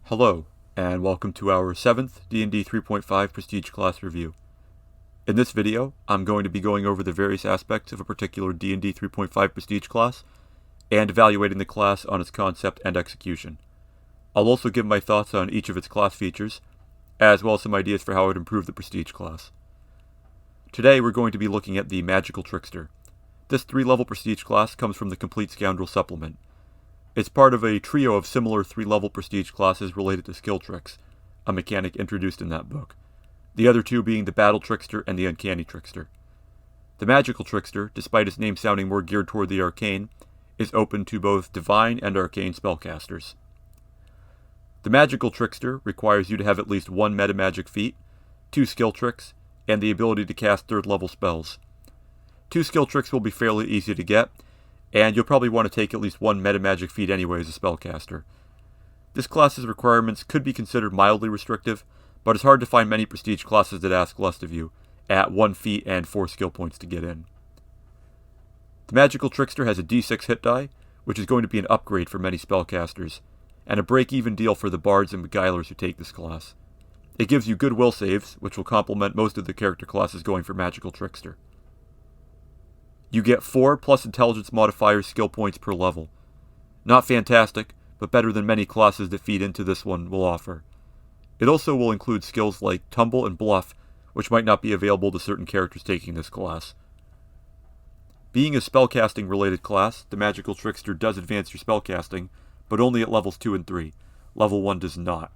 Hello, and welcome to our 7th D&D 3.5 Prestige Class Review. In this video, I'm going to be going over the various aspects of a particular D&D 3.5 Prestige class, and evaluating the class on its concept and execution. I'll also give my thoughts on each of its class features, as well as some ideas for how it would improve the Prestige class. Today we're going to be looking at the Magical Trickster. This 3-level Prestige class comes from the Complete Scoundrel supplement. It's part of a trio of similar 3-level Prestige classes related to skill tricks, a mechanic introduced in that book. The other two being the Battle Trickster and the Uncanny Trickster. The Magical Trickster, despite its name sounding more geared toward the arcane, is open to both divine and arcane spellcasters. The Magical Trickster requires you to have at least 1 metamagic feat, 2 skill tricks, and the ability to cast 3rd-level spells. 2 skill tricks will be fairly easy to get, and you'll probably want to take at least 1 metamagic feat anyway as a spellcaster. This class's requirements could be considered mildly restrictive, but it's hard to find many prestige classes that ask less of you, at 1 feat and 4 skill points to get in. The Magical Trickster has a d6 hit die, which is going to be an upgrade for many spellcasters, and a break-even deal for the bards and beguilers who take this class. It gives you good will saves, which will complement most of the character classes going for Magical Trickster. You get 4 plus intelligence modifier skill points per level. Not fantastic, but better than many classes that feed into this one will offer. It also will include skills like Tumble and Bluff, which might not be available to certain characters taking this class. Being a spellcasting related class, the Magical Trickster does advance your spellcasting, but only at levels 2 and 3. Level 1 does not.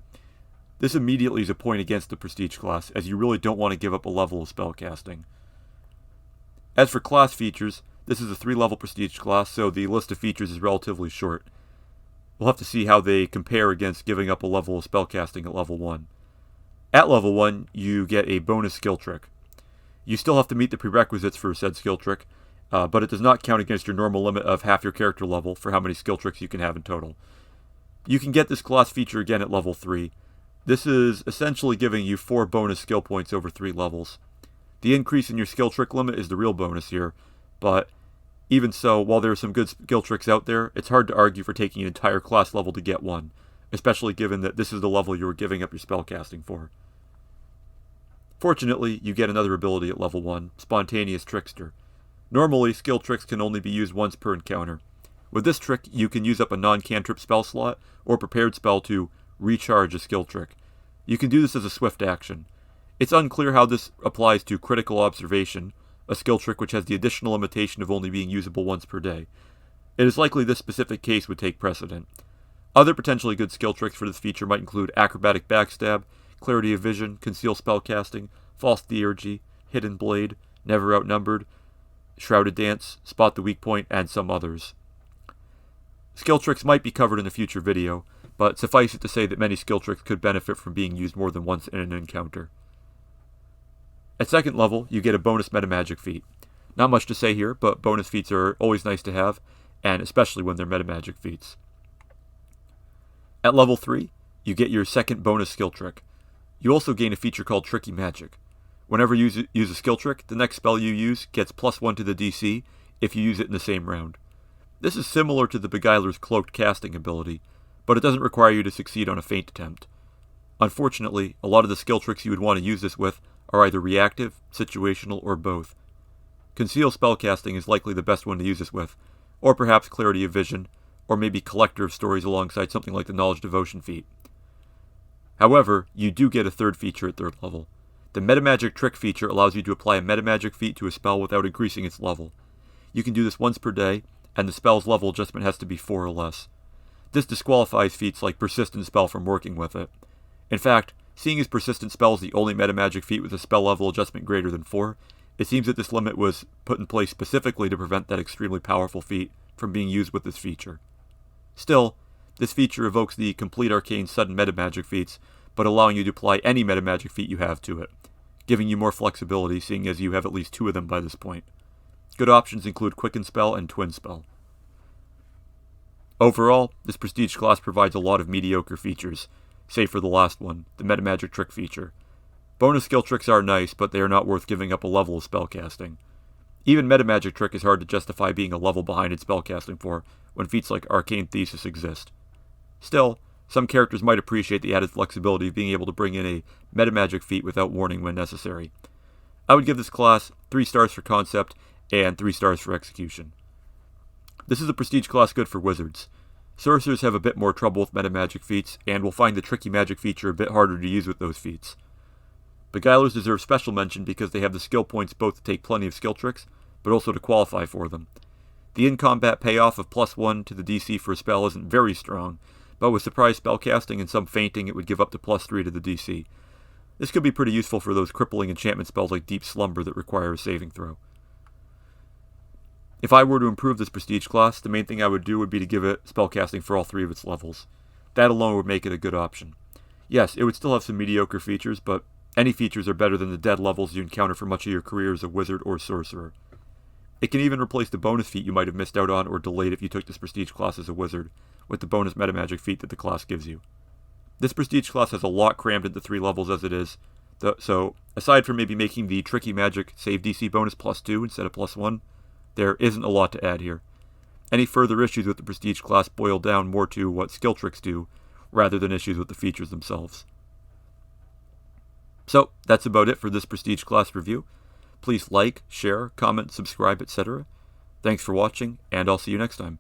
This immediately is a point against the Prestige class, as you really don't want to give up a level of spellcasting. As for class features, this is a 3-level Prestige class, so the list of features is relatively short. We'll have to see how they compare against giving up a level of spellcasting at level 1. At level 1, you get a bonus skill trick. You still have to meet the prerequisites for said skill trick, but it does not count against your normal limit of half your character level for how many skill tricks you can have in total. You can get this class feature again at level 3. This is essentially giving you 4 bonus skill points over 3 levels. The increase in your skill trick limit is the real bonus here, but even so, while there are some good skill tricks out there, it's hard to argue for taking an entire class level to get one, especially given that this is the level you were giving up your spellcasting for. Fortunately, you get another ability at level 1, Spontaneous Trickster. Normally, skill tricks can only be used once per encounter. With this trick, you can use up a non-cantrip spell slot or prepared spell to recharge a skill trick. You can do this as a swift action. It's unclear how this applies to Critical Observation, a skill trick which has the additional limitation of only being usable once per day. It is likely this specific case would take precedent. Other potentially good skill tricks for this feature might include Acrobatic Backstab, Clarity of Vision, Conceal Spellcasting, False Theurgy, Hidden Blade, Never Outnumbered, Shrouded Dance, Spot the Weak Point, and some others. Skill tricks might be covered in a future video, but suffice it to say that many skill tricks could benefit from being used more than once in an encounter. At 2nd level, you get a bonus metamagic feat. Not much to say here, but bonus feats are always nice to have, and especially when they're metamagic feats. At level 3, you get your 2nd bonus skill trick. You also gain a feature called Tricky Magic. Whenever you use a skill trick, the next spell you use gets +1 to the DC if you use it in the same round. This is similar to the Beguiler's Cloaked Casting ability, but it doesn't require you to succeed on a feint attempt. Unfortunately, a lot of the skill tricks you would want to use this with are either reactive, situational, or both. Conceal Spellcasting is likely the best one to use this with, or perhaps Clarity of Vision, or maybe Collector of Stories alongside something like the Knowledge Devotion feat. However, you do get a 3rd feature at 3rd level. The Metamagic Trick feature allows you to apply a metamagic feat to a spell without increasing its level. You can do this once per day, and the spell's level adjustment has to be 4 or less. This disqualifies feats like Persistent Spell from working with it. In fact, seeing as Persistent Spell is the only metamagic feat with a spell level adjustment greater than 4, it seems that this limit was put in place specifically to prevent that extremely powerful feat from being used with this feature. Still, this feature evokes the complete arcane sudden metamagic feats, but allowing you to apply any metamagic feat you have to it, giving you more flexibility seeing as you have at least 2 of them by this point. Good options include Quicken Spell and Twin Spell. Overall, this Prestige class provides a lot of mediocre features, save for the last one, the Metamagic Trick feature. Bonus skill tricks are nice, but they are not worth giving up a level of spellcasting. Even Metamagic Trick is hard to justify being a level behind in spellcasting for, when feats like Arcane Thesis exist. Still, Some characters might appreciate the added flexibility of being able to bring in a metamagic feat without warning when necessary. I would give this class 3 stars for concept and 3 stars for execution. This is a prestige class good for wizards. Sorcerers have a bit more trouble with metamagic feats, and will find the tricky magic feature a bit harder to use with those feats. Beguilers deserve special mention because they have the skill points both to take plenty of skill tricks, but also to qualify for them. The in-combat payoff of +1 to the DC for a spell isn't very strong, but with surprise spellcasting and some feinting it would give up to +3 to the DC. This could be pretty useful for those crippling enchantment spells like Deep Slumber that require a saving throw. If I were to improve this prestige class, the main thing I would do would be to give it spellcasting for all 3 of its levels. That alone would make it a good option. Yes, it would still have some mediocre features, but any features are better than the dead levels you encounter for much of your career as a wizard or sorcerer. It can even replace the bonus feat you might have missed out on or delayed if you took this prestige class as a wizard, with the bonus metamagic feat that the class gives you. This prestige class has a lot crammed into 3 levels as it is, so aside from maybe making the tricky magic save DC bonus +2 instead of +1, there isn't a lot to add here. Any further issues with the prestige class boil down more to what skill tricks do, rather than issues with the features themselves. So, that's about it for this prestige class review. Please like, share, comment, subscribe, etc. Thanks for watching, and I'll see you next time.